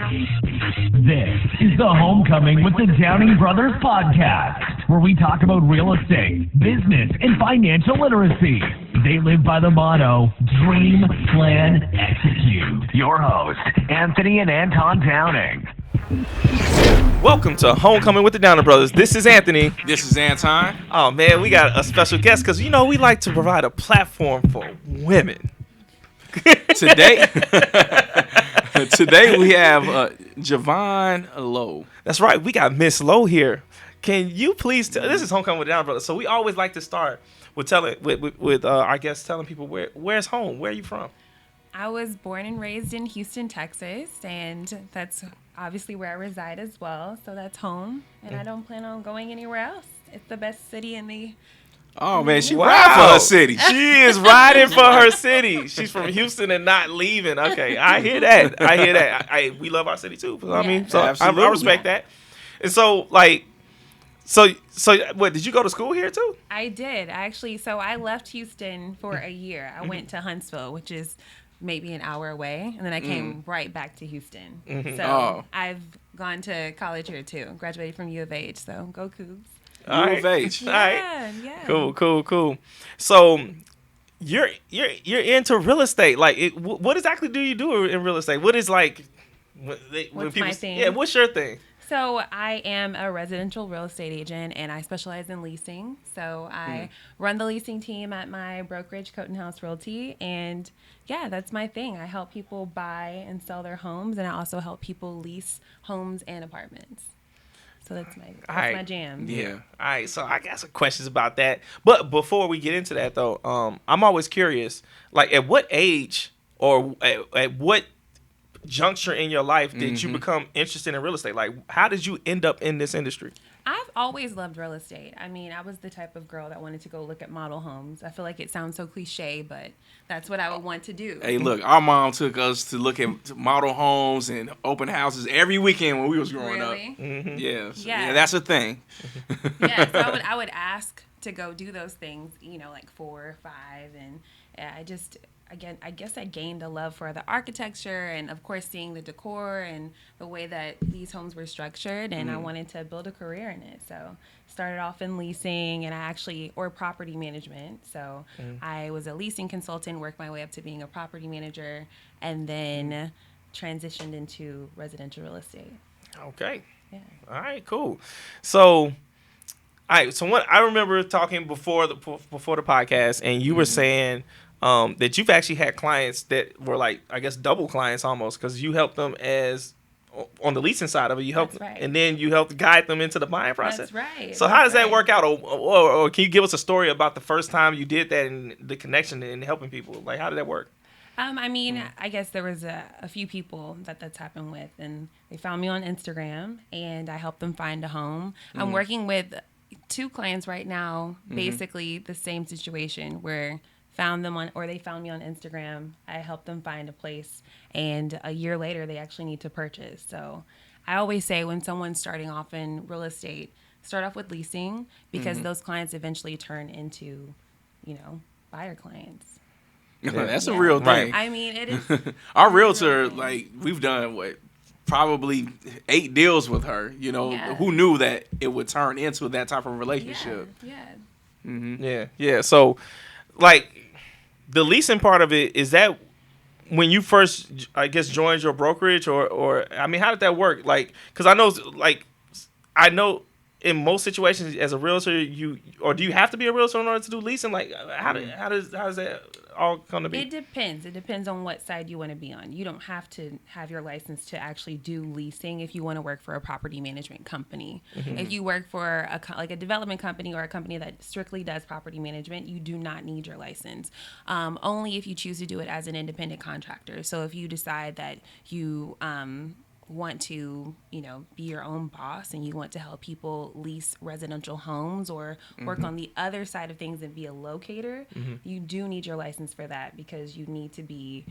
This is the Homecoming with the Downing Brothers podcast, where we talk about real estate, business, and financial literacy. They live by the motto, dream, plan, execute. Your host, Anthony and Anton Downing. Welcome to Homecoming with the Downing Brothers. This is Anthony. This is Anton. Oh, man, we got a special guest because, you know, we like to provide a platform for women. Today we have J'Vonne Lowe. That's right. We got Miss Lowe here. Can you please tell? This is Homecoming with the Downing Brothers. So we always like to start with our guests telling people where's home. Where are you from? I was born and raised in Houston, Texas, and that's obviously where I reside as well. So that's home, and I don't plan on going anywhere else. It's the best city in the... Oh, man, she ride for her city. She is riding for her city. She's from Houston and not leaving. Okay, I hear that. We love our city, too. I mean, so I respect that. And so, what, did you go to school here, too? I did, actually. So I left Houston for a year. I went to Huntsville, which is maybe an hour away, and then I came right back to Houston. So I've gone to college here, too. Graduated from U of H, so go Cougs. All right. Yeah, all right. Yeah. Cool. So you're into real estate. Like, what exactly do you do in real estate? What is when people, my thing? Yeah, what's your thing? So I am a residential real estate agent, and I specialize in leasing. So I run the leasing team at my brokerage, 𝐭𝐡𝐢𝐬 Realty, and yeah, that's my thing. I help people buy and sell their homes, and I also help people lease homes and apartments. So that's my jam. Yeah. All right. So I got some questions about that. But before we get into that, though, I'm always curious, like, at what age or at what juncture in your life did you become interested in real estate? Like, how did you end up in this industry? I've always loved real estate. I mean, I was the type of girl that wanted to go look at model homes. I feel like it sounds so cliche, but that's what I would want to do. Hey, look, our mom took us to look at model homes and open houses every weekend when we was growing up. Yeah, that's a thing. Yeah, so I would ask to go do those things, like 4 or 5, and I guess I gained a love for the architecture and, of course, seeing the decor and the way that these homes were structured, and I wanted to build a career in it. So started off in leasing or property management. So I was a leasing consultant, worked my way up to being a property manager, and then transitioned into residential real estate. Okay. Yeah. All right, cool. So... All right, so what I remember talking before the podcast, and you were saying that you've actually had clients that were like, I guess, double clients almost, because you helped them on the leasing side of it. You helped, right. And then you helped guide them into the buying process. That's right. So how does that work out, or can you give us a story about the first time you did that and the connection and helping people? Like, how did that work? I guess there was a few people that's happened with, and they found me on Instagram, and I helped them find a home. I'm working with 2 clients right now, basically the same situation, where they found me on Instagram. I helped them find a place, and a year later they actually need to purchase. So I always say, when someone's starting off in real estate, start off with leasing, because those clients eventually turn into, buyer clients. That's a real thing. I mean, it is. Our realtor, we've done probably 8 deals with her. Who knew that it would turn into that type of relationship? Yeah. So, the leasing part of it, is that when you first, I guess, joined your brokerage, or I mean, how did that work? Like, because I know in most situations as a realtor, do you have to be a realtor in order to do leasing? Like, how does that all come to be? It depends. It depends on what side you want to be on. You don't have to have your license to actually do leasing if you want to work for a property management company. If you work for a development company or a company that strictly does property management, you do not need your license. Only if you choose to do it as an independent contractor. So if you decide that you want to, be your own boss, and you want to help people lease residential homes or work on the other side of things and be a locator, you do need your license for that, because you need to be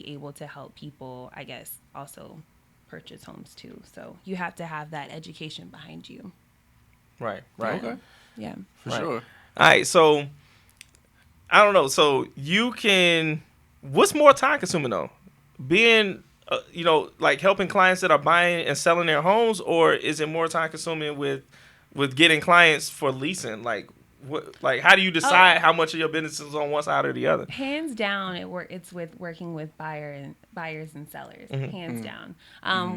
able to help people, I guess, also purchase homes too. So you have to have that education behind you. Right. Okay. Yeah. For sure. All right. So I don't know. So what's more time consuming though? Being like helping clients that are buying and selling their homes, or is it more time consuming with getting clients for leasing? Like, how do you decide how much of your business is on one side or the other? Hands down, it's with working with buyers and sellers. Hands down.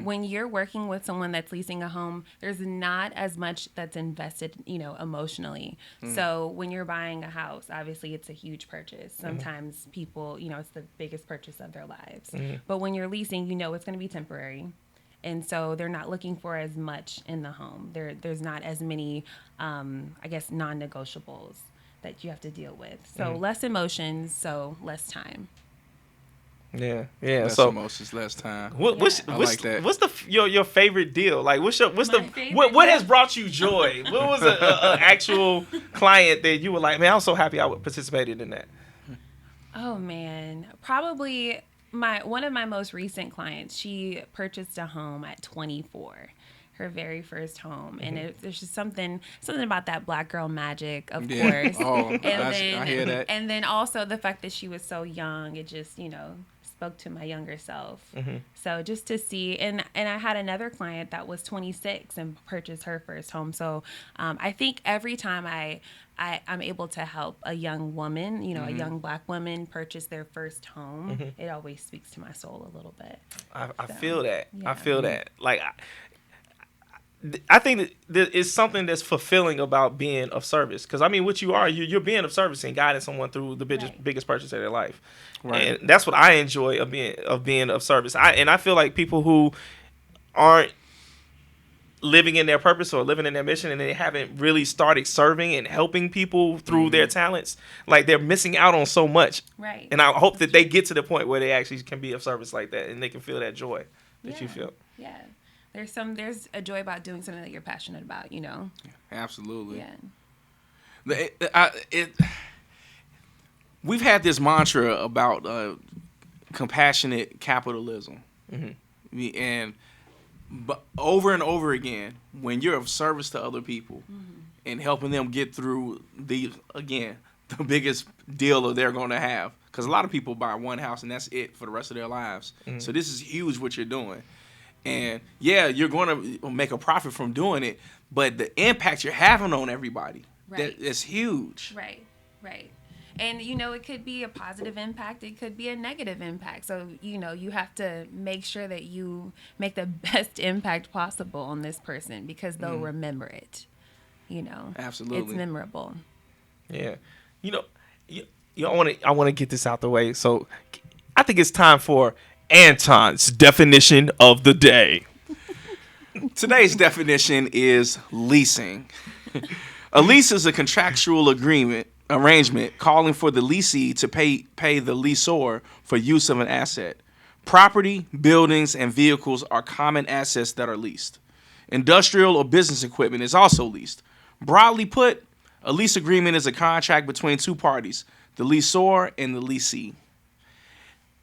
When you're working with someone that's leasing a home, there's not as much that's invested, emotionally. So when you're buying a house, obviously it's a huge purchase. Sometimes people, it's the biggest purchase of their lives. But when you're leasing, it's going to be temporary. And so they're not looking for as much in the home. There's not as many, non-negotiables that you have to deal with. So less emotions, so less time. Yeah. Less so emotions, less time. What's like that. What's your favorite deal? Like, what has brought you joy? What was an actual client that you were like, man, I'm so happy I participated in that? Oh man, probably. One of my most recent clients, she purchased a home at 24, her very first home, and there's just something about that Black girl magic, of course. Oh, I hear that. And then also the fact that she was so young, it just spoke to my younger self. So just to see, and I had another client that was 26 and purchased her first home. So I think every time I'm able to help a young woman, a young Black woman purchase their first home, it always speaks to my soul a little bit. I feel that. Yeah. I feel that. Like, I think that it's something that's fulfilling about being of service. Because, I mean, what you are, you're being of service and guiding someone through the biggest purchase of their life. Right. And that's what I enjoy of being of service. I feel like people who aren't living in their purpose or living in their mission and they haven't really started serving and helping people through their talents, like, they're missing out on so much. Right. And I hope that they get to the point where they actually can be of service like that and they can feel that joy that you feel. Yeah. There's a joy about doing something that you're passionate about, Absolutely. Yeah. We've had this mantra about compassionate capitalism. But over and over again, when you're of service to other people and helping them get through the biggest deal that they're going to have, because a lot of people buy one house and that's it for the rest of their lives. So this is huge what you're doing. And you're going to make a profit from doing it, but the impact you're having on everybody, that's huge. Right. And, it could be a positive impact. It could be a negative impact. So, you have to make sure that you make the best impact possible on this person because they'll remember it. Absolutely. It's memorable. Yeah. I want to get this out the way. So I think it's time for Anton's definition of the day. Today's definition is leasing. A lease is a contractual arrangement calling for the leasee to pay the lessor for use of an asset. Property, buildings, and vehicles are common assets that are leased. Industrial or business equipment is also leased. Broadly put, a lease agreement is a contract between two parties, the lessor and the leasee.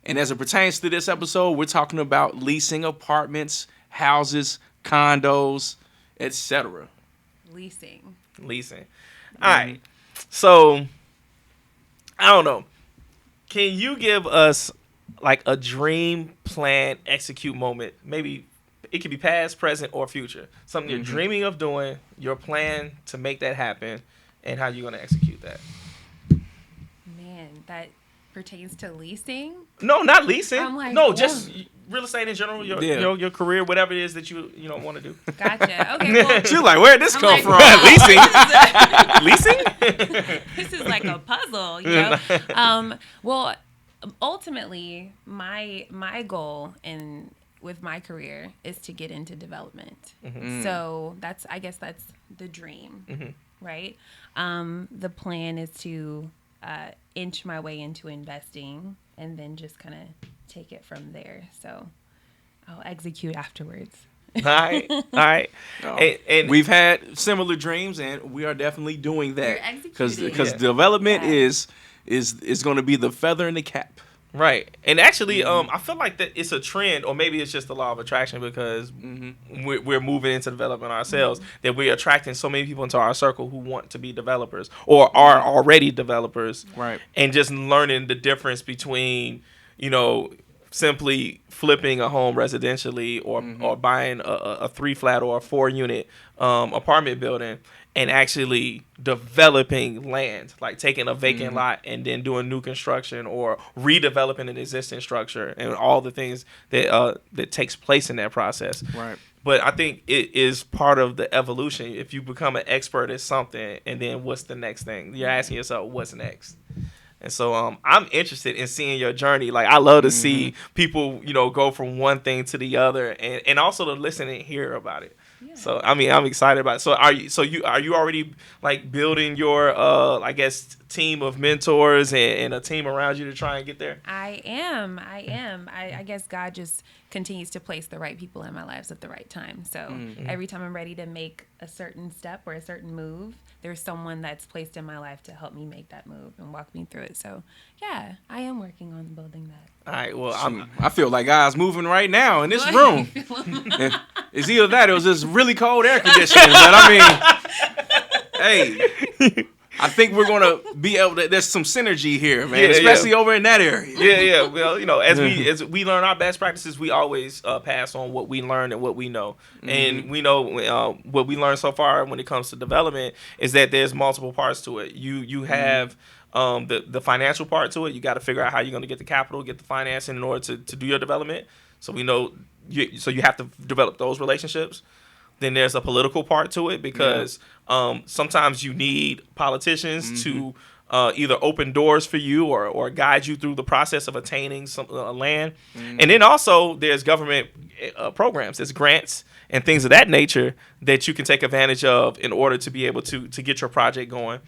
And as it pertains to this episode, we're talking about leasing apartments, houses, condos, etc. Leasing. All right. So, I don't know. Can you give us like a dream, plan, execute moment? Maybe it could be past, present, or future. Something you're dreaming of doing, your plan to make that happen, and how you're going to execute that. Man, that pertains to leasing? No, not leasing. I'm like, no, just real estate in general, your career, whatever it is that you want to do. Gotcha. Okay, well. She's like, where'd this come from? Leasing? This is like a puzzle, Well, ultimately, my goal with my career is to get into development. So I guess that's the dream, right? The plan is to inch my way into investing and then just kind of take it from there. So I'll execute afterwards. All right. And we've had similar dreams, and we are definitely doing that because development is going to be the feather in the cap. Right. And actually, I feel like that it's a trend, or maybe it's just the law of attraction because we're moving into development ourselves, that we're attracting so many people into our circle who want to be developers or are already developers. Right. And just learning the difference between, simply flipping a home residentially or buying a 3-flat or a 4-unit apartment building and actually developing land, like taking a vacant lot and then doing new construction or redeveloping an existing structure and all the things that that takes place in that process. Right. But I think it is part of the evolution. If you become an expert at something, and then what's the next thing? You're asking yourself, what's next? And so I'm interested in seeing your journey. Like, I love to see people, go from one thing to the other, and also to listen and hear about it. Yeah. So I mean, I'm excited about it. So are you already like building your I guess team of mentors and a team around you to try and get there? I am. I guess God just continues to place the right people in my lives at the right time. So every time I'm ready to make a certain step or a certain move, there's someone that's placed in my life to help me make that move and walk me through it. So yeah, I am working on building that. All right. Well, I feel like God's moving right now in this room. It's either that or it's just really cold air conditioning. But I mean, hey, I think we're gonna be able to. There's some synergy here, man, especially over in that area. Yeah. Well, as we learn our best practices, we always pass on what we learn and what we know. And we know what we learned so far when it comes to development is that there's multiple parts to it. You have the financial part to it. You got to figure out how you're going to get the capital, get the financing in order to do your development. So we know you have to develop those relationships. Then there's a political part to it because sometimes you need politicians to either open doors for you or guide you through the process of attaining some land. And then also there's government programs, there's grants and things of that nature that you can take advantage of in order to be able to get your project going.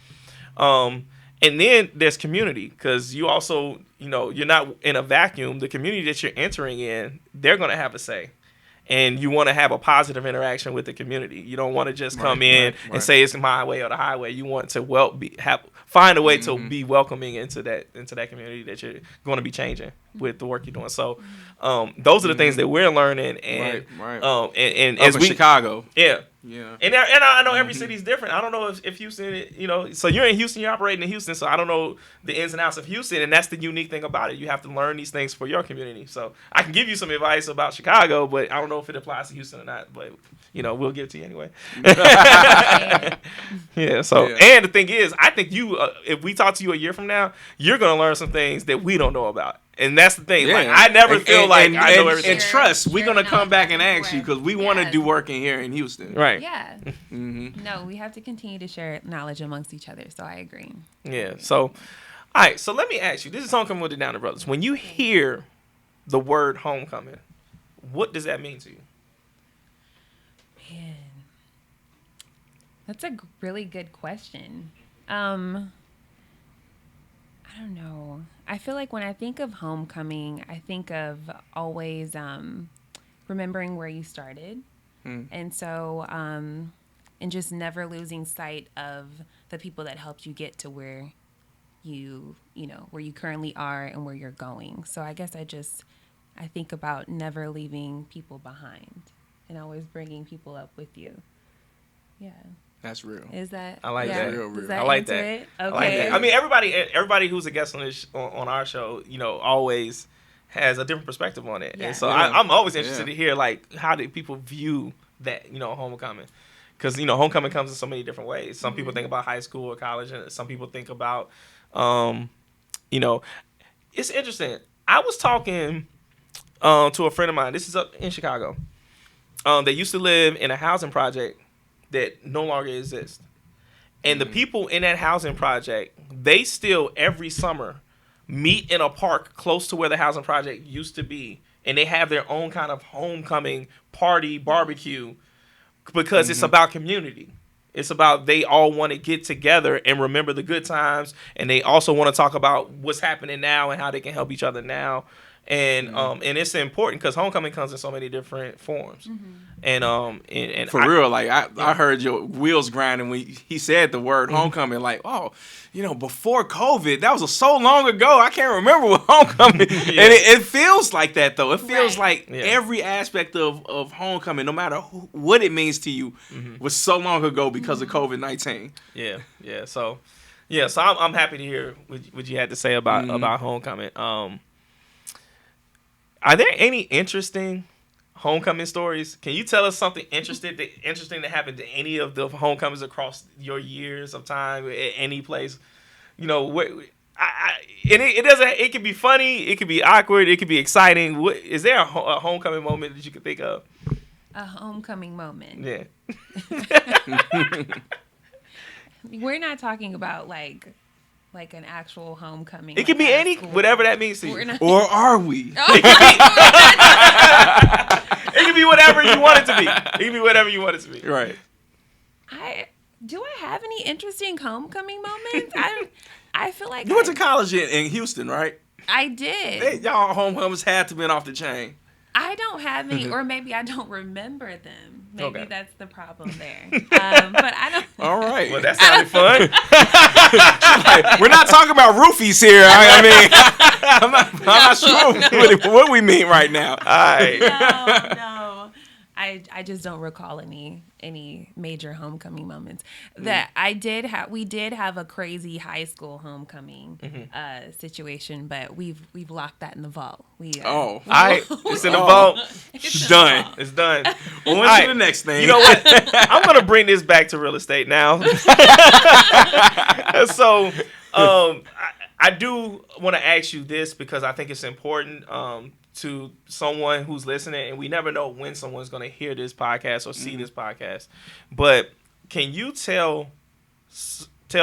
And then there's community because you also, you're not in a vacuum. The community that you're entering in, they're going to have a say. And you want to have a positive interaction with the community. You don't want to just come in and say it's my way or the highway. You want to find a way to be welcoming into that community that you're going to be changing with the work you're doing. So those are the things that we're learning. And and as Chicago, yeah. And I know every city's different. I don't know if Houston, so you're in Houston, you're operating in Houston, so I don't know the ins and outs of Houston, and that's the unique thing about it. You have to learn these things for your community. So I can give you some advice about Chicago, but I don't know if it applies to Houston or not, but we'll give it to you anyway. And the thing is, I think if we talk to you a year from now, you're going to learn some things that we don't know about. And that's the thing. Yeah. Like, I never feel like I know everything. And trust, we're going to come back and ask you because we want to do work in here in Houston. Right. Yeah. No, we have to continue to share knowledge amongst each other. So I agree. Yeah. So, all right. So let me ask you. This is Homecoming with the Downer Brothers. When you hear the word homecoming, what does that mean to you? Man, that's a really good question. I don't know. I feel like when I think of homecoming, I think of always remembering where you started. And so, and just never losing sight of the people that helped you get to where where you currently are and where you're going. So I guess I think about never leaving people behind and always bringing people up with you. Yeah. That's real. Is that? I like that. Real. I like that. Okay. I like that. I mean, everybody who's a guest on our show, always has a different perspective on it. Yeah. And so I'm always interested to hear like how do people view that, homecoming, because homecoming comes in so many different ways. Some people think about high school or college, and some people think about, it's interesting. I was talking to a friend of mine. This is up in Chicago. They used to live in a housing project that no longer exists. And the people in that housing project, they still every summer meet in a park close to where the housing project used to be. And they have their own kind of homecoming party barbecue because it's about community. It's about they all want to get together and remember the good times. And they also want to talk about what's happening now and how they can help each other now. And and it's important because homecoming comes in so many different forms. And for real, like I heard your wheels grinding when he said the word homecoming. Like, before COVID, that was so long ago. I can't remember what homecoming. And it feels like that though. It feels like every aspect of homecoming, no matter what it means to you, was so long ago because of COVID-19. Yeah. So I'm happy to hear what you had to say about homecoming. Are there any interesting homecoming stories? Can you tell us something interesting that happened to any of the homecomings across your years of time at any place? You know, it doesn't. It could be funny. It could be awkward. It could be exciting. Is there a homecoming moment that you could think of? A homecoming moment. Yeah. We're not talking about like an actual homecoming. It could be any, whatever that means to you. Or are we? It can be whatever you want it to be. It can be whatever you want it to be. Right. Do I have any interesting homecoming moments? I feel like You went to college in Houston, right? I did. Hey, y'all homecomings had to been off the chain. I don't have any, or maybe I don't remember them. Maybe Okay. That's the problem there. But I don't. All right. Well, that sounded fun. We're not talking about roofies here. I mean, I'm not sure what we mean right now. All right. No. I just don't recall any major homecoming moments. That we did have a crazy high school homecoming situation, but we've locked that in the vault. It's in the vault. It's done. It's done. On to the next thing. You know what? I'm gonna bring this back to real estate now. So, I do want to ask you this because I think it's important to someone who's listening, and we never know when someone's going to hear this podcast or see this podcast. But can you tell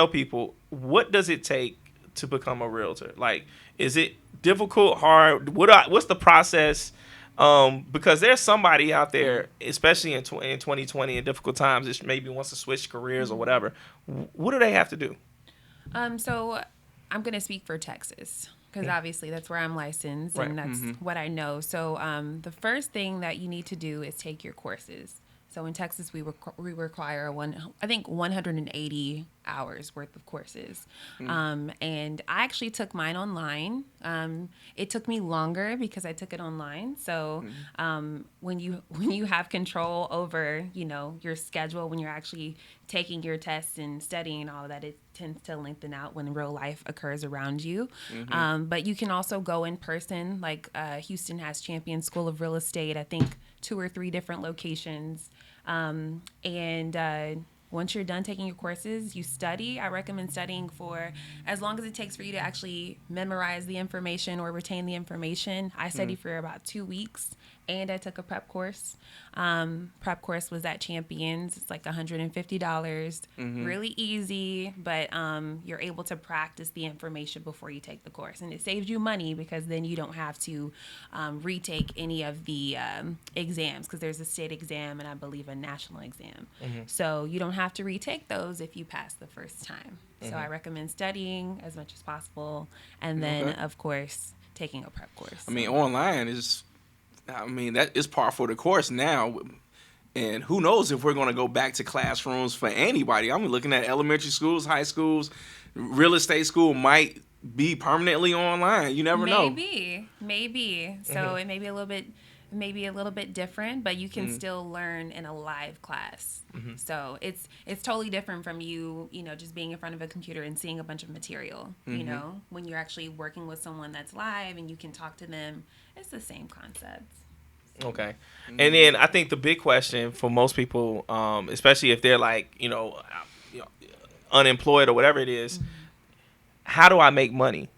people, what does it take to become a realtor? Like, is it difficult, hard? What's the process? Because there's somebody out there, especially in 2020 in difficult times, that maybe wants to switch careers or whatever. What do they have to do? So I'm going to speak for Texas, because obviously that's where I'm licensed, and that's what I know. So the first thing that you need to do is take your courses. So in Texas, we require 180 hours worth of courses. And I actually took mine online. It took me longer because I took it online. So when you have control over, your schedule, when you're actually taking your tests and studying and all of that, it tends to lengthen out when real life occurs around you. But you can also go in person. Like Houston has Champion School of Real Estate, I think 2 or 3 different locations. Once you're done taking your courses, you study. I recommend studying for as long as it takes for you to actually memorize the information or retain the information. I studied for about 2 weeks, and I took a prep course. Prep course was at Champions. It's like $150. Really easy, but you're able to practice the information before you take the course. And it saves you money because then you don't have to retake any of the exams, because there's a state exam and I believe a national exam. So you don't have to retake those if you pass the first time. So I recommend studying as much as possible, and then, of course, taking a prep course. I mean, online that is par for the course now. And who knows if we're going to go back to classrooms for anybody. I'm looking at elementary schools, high schools, real estate school might be permanently online. You never know. Maybe. So it may be a little bit different, but you can still learn in a live class. So it's totally different from you just being in front of a computer and seeing a bunch of material. When you're actually working with someone that's live and you can talk to them, it's the same concept. Okay. And then I think the big question for most people, especially if they're like, unemployed or whatever it is, how do I make money?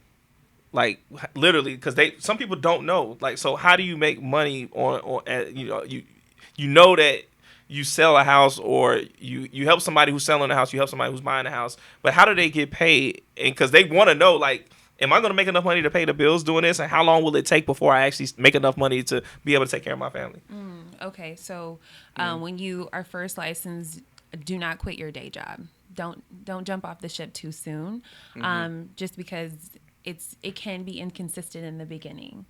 Like, literally, because some people don't know. Like, so how do you make money on that you sell a house, or you help somebody who's selling a house, you help somebody who's buying a house, but how do they get paid? And because they want to know, like, am I going to make enough money to pay the bills doing this? And how long will it take before I actually make enough money to be able to take care of my family? Okay, so when you are first licensed, do not quit your day job. Don't jump off the ship too soon, just because it can be inconsistent in the beginning.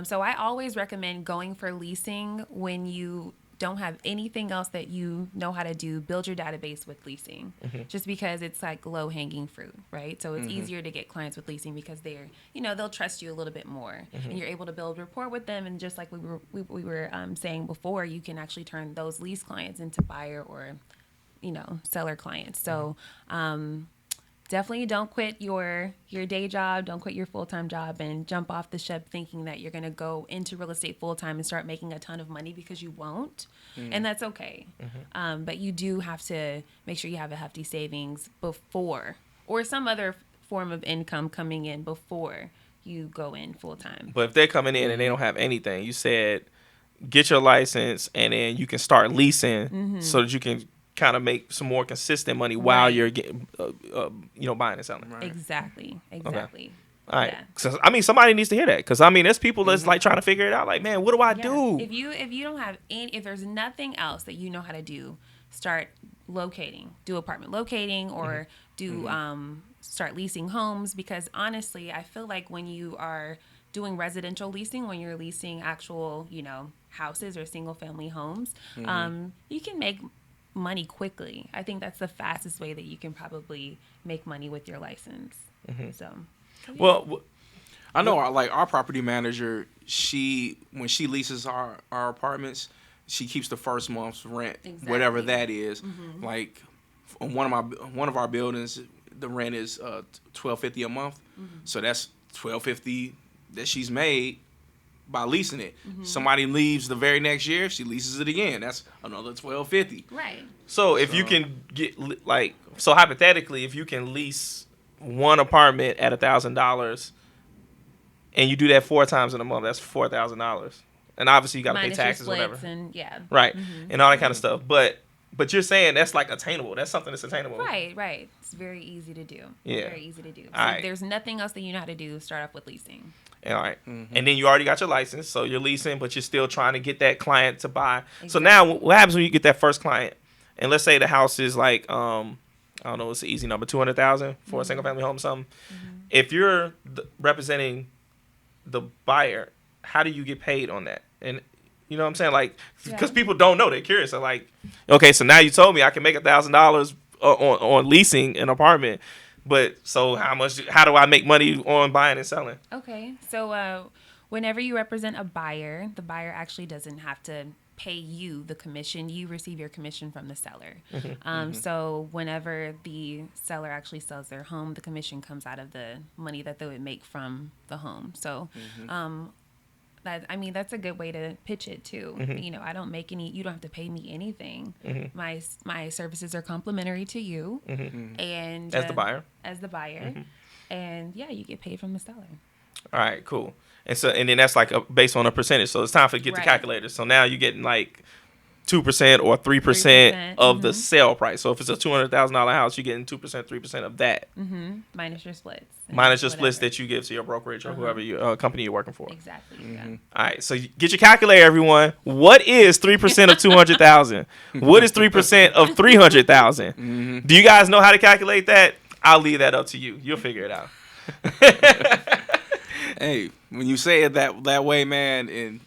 So I always recommend going for leasing when you don't have anything else that you know how to do. Build your database with leasing, just because it's like low-hanging fruit, right? So it's easier to get clients with leasing because they'll trust you a little bit more, and you're able to build rapport with them. And just like we were saying before, you can actually turn those lease clients into buyer or seller clients. So definitely don't quit your day job. Don't quit your full-time job and jump off the ship thinking that you're going to go into real estate full-time and start making a ton of money, because you won't. And that's okay. But you do have to make sure you have a hefty savings before, or some other form of income coming in before you go in full-time. But if they're coming in and they don't have anything, you said get your license and then you can start leasing so that you can kind of make some more consistent money while you're getting, buying and selling. Right. Exactly. Okay. All right. Yeah. So, I mean, somebody needs to hear that, because I mean, there's people that's like trying to figure it out. Like, man, what do I do? If you don't have if there's nothing else that you know how to do, start locating, do apartment locating, or do start leasing homes. Because honestly, I feel like when you are doing residential leasing, when you're leasing actual, houses or single family homes, you can make money quickly. I think that's the fastest way that you can probably make money with your license. So yeah. Well, I know our property manager, when she leases our apartments, she keeps the first month's rent, whatever that is. Like on one of our buildings, the rent is $1,250 a month. So that's $1,250 that she's made by leasing it. Somebody leaves the very next year, she leases it again. That's another $1,250. Right. So if you can get hypothetically, if you can lease one apartment at $1,000, and you do that 4 times in a month, that's $4,000. And obviously you got to pay taxes, whatever. And, right. And all that kind of stuff. But you're saying that's like attainable. That's something that's attainable. Right. It's very easy to do. Yeah. Very easy to do. So right. There's nothing else that you know how to do. Start off with leasing. All right. And then you already got your license, so you're leasing, but you're still trying to get that client to buy. Exactly. So now what happens when you get that first client? And let's say the house is like, I don't know, it's an easy number, $200,000 for a single family home or something. If you're representing the buyer, how do you get paid on that? And you know what I'm saying? Like, because people don't know. They're curious. They're like, okay, so now you told me I can make $1,000 on leasing an apartment. But so how do I make money on buying and selling? Okay. So whenever you represent a buyer, the buyer actually doesn't have to pay you the commission. You receive your commission from the seller. So whenever the seller actually sells their home, the commission comes out of the money that they would make from the home. So that's a good way to pitch it too. I don't make you don't have to pay me anything. My services are complimentary to you. And as the buyer. And you get paid from the seller. All right, cool. And then that's like based on a percentage. So it's time to get the calculator. So now you're getting like 2% or 3% of the sale price. So if it's a $200,000 house, you're getting 2%, 3% of that. Minus your splits. Minus your splits that you give to your brokerage or whoever company you're working for. Exactly. All right. So get your calculator, everyone. What is 3% of 200,000? What is 3% of 300,000? Do you guys know how to calculate that? I'll leave that up to you. You'll figure it out. Hey, when you say it that way, man, and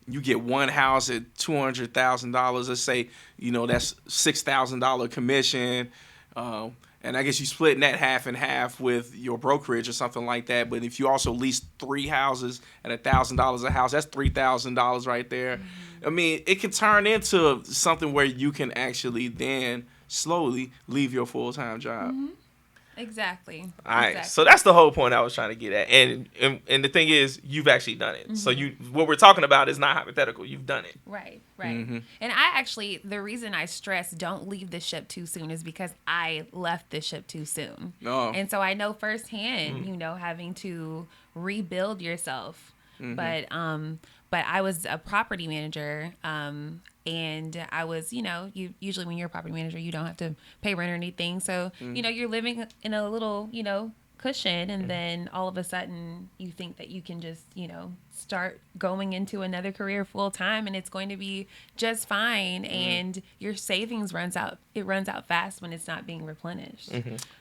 you get one house at $200,000, let's say, that's $6,000 commission, and I guess you split that half and half with your brokerage or something like that. But if you also lease 3 houses at $1,000 a house, that's $3,000 right there. I mean, it can turn into something where you can actually then slowly leave your full-time job. Exactly. All right. So that's the whole point I was trying to get at. And the thing is, you've actually done it. So what we're talking about is not hypothetical. You've done it. Right. And the reason I stress don't leave the ship too soon is because I left the ship too soon. And so I know firsthand, having to rebuild yourself. But I was a property manager, and I was, you usually when you're a property manager, you don't have to pay rent or anything. So, you're living in a little, cushion, and then all of a sudden you think that you can just, start going into another career full time, and it's going to be just fine. And your savings runs out fast when it's not being replenished.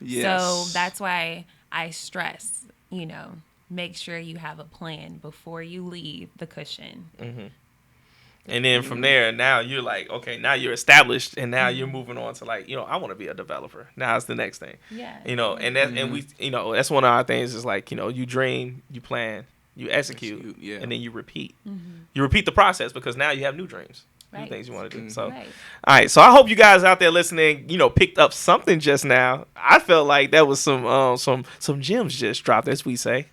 Yes. So that's why I stress, make sure you have a plan before you leave the cushion. And then from there, now you're like, okay, now you're established, and now you're moving on to like, I want to be a developer. Now it's the next thing. Yeah. And that, and we, that's one of our things is like, you dream, you plan, you execute, and then you repeat. You repeat the process because now you have new dreams. Right. things you want to do. So, Right. all right. So I hope you guys out there listening, picked up something just now. I felt like that was some gems just dropped, as we say.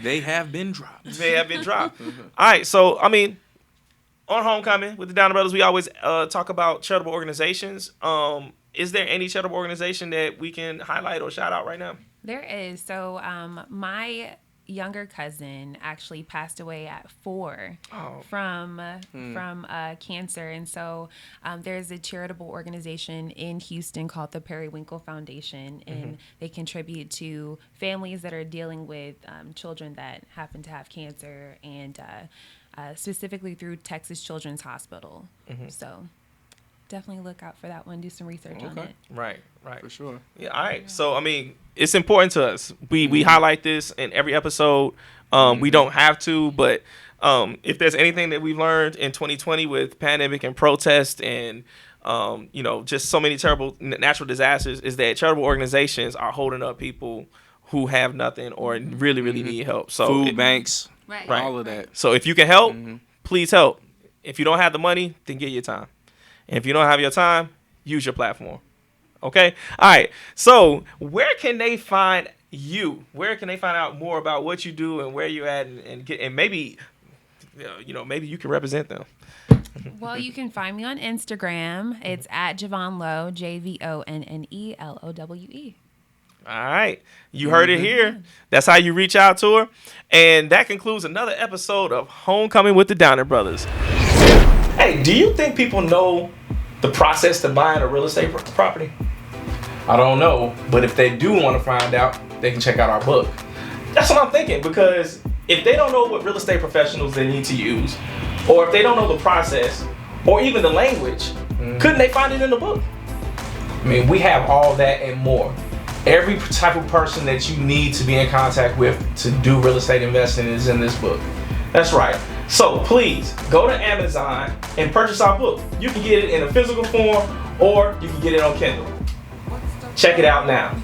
They have been dropped. They have been dropped. All right. So I mean, on Homecoming with the Downer Brothers, we always talk about charitable organizations. Is there any charitable organization that we can highlight or shout out right now? There is. So my younger cousin actually passed away at 4 from cancer, and so there's a charitable organization in Houston called the Periwinkle Foundation, and they contribute to families that are dealing with children that happen to have cancer, and specifically through Texas Children's Hospital. So definitely look out for that one. Do some research on it. Right. For sure. Yeah. All right. So I mean, it's important to us. We highlight this in every episode. We don't have to, but if there's anything that we've learned in 2020 with pandemic and protest and just so many terrible natural disasters, is that charitable organizations are holding up people who have nothing or really, really need help. So food banks, Right. all of that. So if you can help, please help. If you don't have the money, then get your time. And if you don't have your time, use your platform. Okay? All right. So where can they find you? Where can they find out more about what you do and where you're at, and maybe, maybe you can represent them? Well, you can find me on Instagram. It's at JVonne Lowe, JVonne All right. You heard it here. That's how you reach out to her. And that concludes another episode of Homecoming with the Downer Brothers. Hey, do you think people know the process to buying a real estate property? I don't know, but if they do want to find out, they can check out our book. That's what I'm thinking, because if they don't know what real estate professionals they need to use, or if they don't know the process, or even the language, couldn't they find it in the book? I mean, we have all that and more. Every type of person that you need to be in contact with to do real estate investing is in this book. That's right. So please go to Amazon and purchase our book. You can get it in a physical form, or you can get it on Kindle. Check it out now.